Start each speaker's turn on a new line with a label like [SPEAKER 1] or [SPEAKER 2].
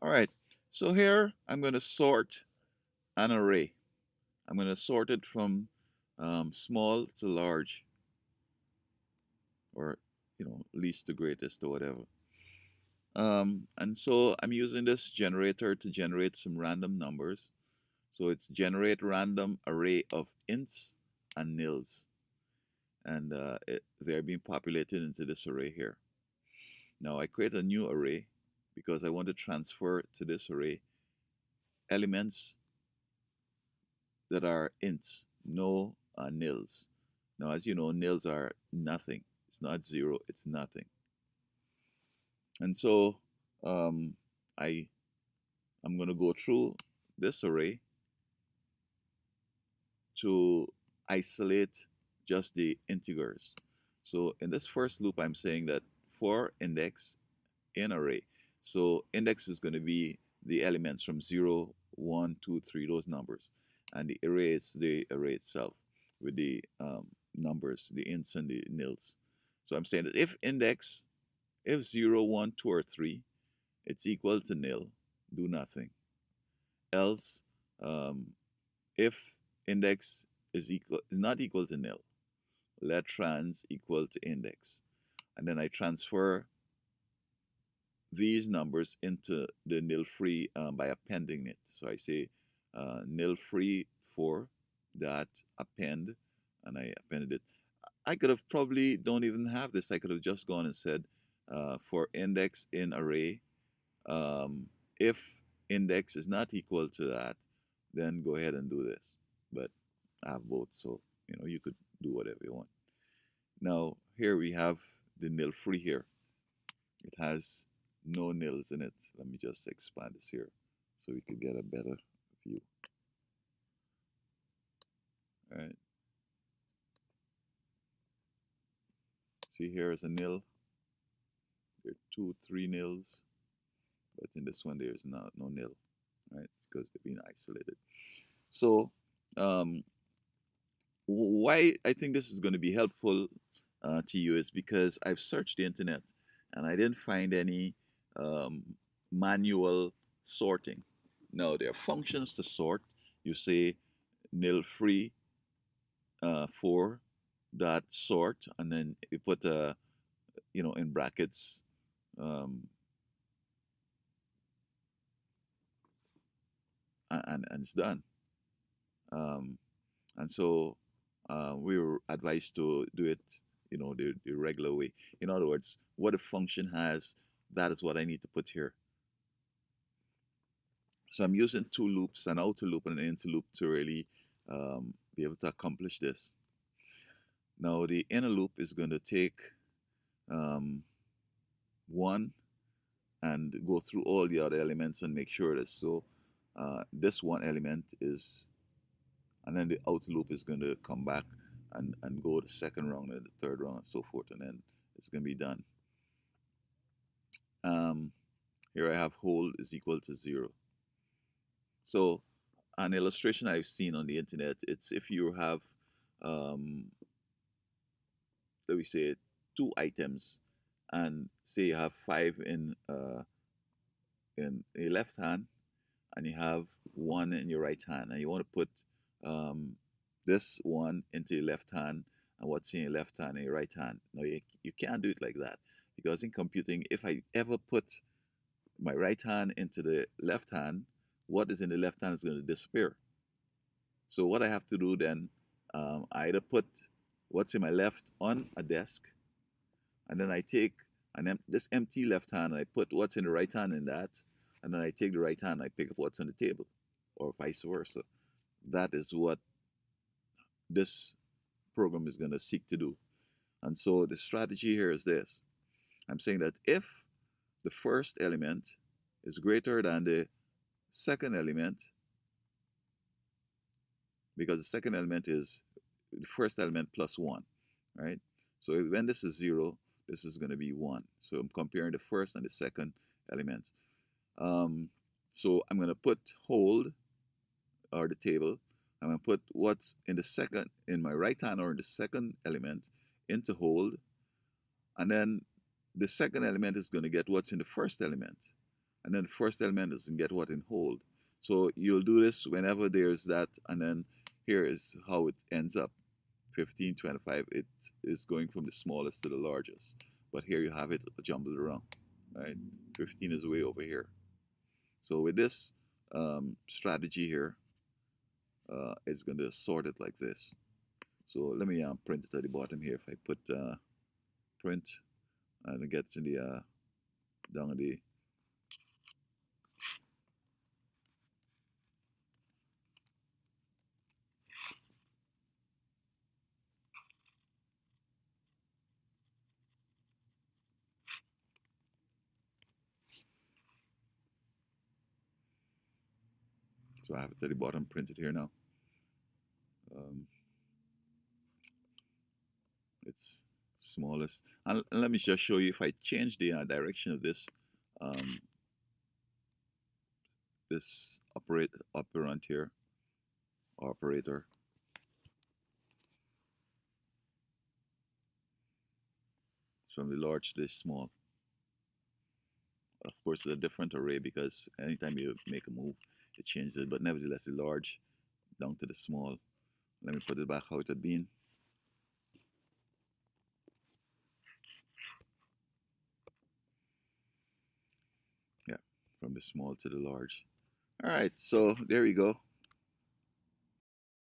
[SPEAKER 1] All right, so here I'm going to sort an array. I'm going to sort it from small to large, or least to greatest or whatever. And so I'm using this generator to generate some random numbers. So it's generate random array of ints and nils, and they're being populated into this array here. Now I create a new array because I want to transfer to this array elements that are ints, no nils. Now, as you know, nils are nothing. It's not zero, it's nothing. And so um, I, I'm going to go through this array to isolate just the integers. So in this first loop, I'm saying that for index in array, so index is going to be the elements from 0, 1, 2, 3, those numbers. And the array is the array itself with the numbers, the ints and the nils. So I'm saying that if 0, 1, 2, or 3, it's equal to nil, do nothing. Else, um, if index is not equal to nil, let trans equal to index. And then I transfer these numbers into the nil free by appending it. So I say nil free for dot append, and I appended it. I could have probably don't even have this. I could have just gone and said for index in array, if index is not equal to that, then go ahead and do this. But I have both, so you could do whatever you want. Now here we have the nil free here. It has no nils in it. Let me just expand this here so we could get a better view. All right. See, here is a nil. There are 2, 3 nils, but in this one there's no nil, right? Because they're being isolated. So um, why I think this is going to be helpful to you is because I've searched the internet and I didn't find any um, manual sorting. Now there are functions to sort. You say nil free for dot sort, and then you put in brackets um, and it's done. Um, and so we were advised to do it, the regular way. In other words, what a function has, that is what I need to put here. So I'm using two loops, an outer loop and an inner loop, to really be able to accomplish this. Now the inner loop is going to take um, one and go through all the other elements and make sure that this one element is, and then the outer loop is going to come back and go the second round and the third round and so forth, and then it's going to be done. Um, Here I have hold is equal to 0. So an illustration I've seen on the internet, it's if you have, um, let me say, two items, and say you have 5 in your left hand, and you have 1 in your right hand, and you want to put um, this one into your left hand and what's in your left hand in your right hand. No, you can't do it like that, because in computing, if I ever put my right hand into the left hand, what is in the left hand is going to disappear. So what I have to do then, I either put what's in my left on a desk, and then I take this empty left hand and I put what's in the right hand in that, and then I take the right hand and I pick up what's on the table, or vice versa. That is what this program is going to seek to do. And so the strategy here is this. I'm saying that if the first element is greater than the second element, because the second element is the first element plus 1, right? So when this is 0, this is going to be 1. So I'm comparing the first and the second element. So I'm going to put hold, or the table. I'm going to put what's in my right hand, or in the second element, into hold. And then the second element is going to get what's in the first element. and then the first element doesn't get what in hold. So you'll do this whenever there's that, and then here is how it ends up. 15, 25, it is going from the smallest to the largest. But here you have it jumbled around, right? 15 is way over here. So with this strategy here, it's going to sort it like this. So let me print it at the bottom here. If I put print and get to the down the so I have it at the bottom printed here now. Um, it's smallest. And let me just show you if I change the direction of this um, this operand here, operator. From the large to the small. Of course, it's a different array because anytime you make a move, it changes it. But nevertheless, the large down to the small. Let me put it back how it had been. Yeah, from the small to the large. All right, so there we go.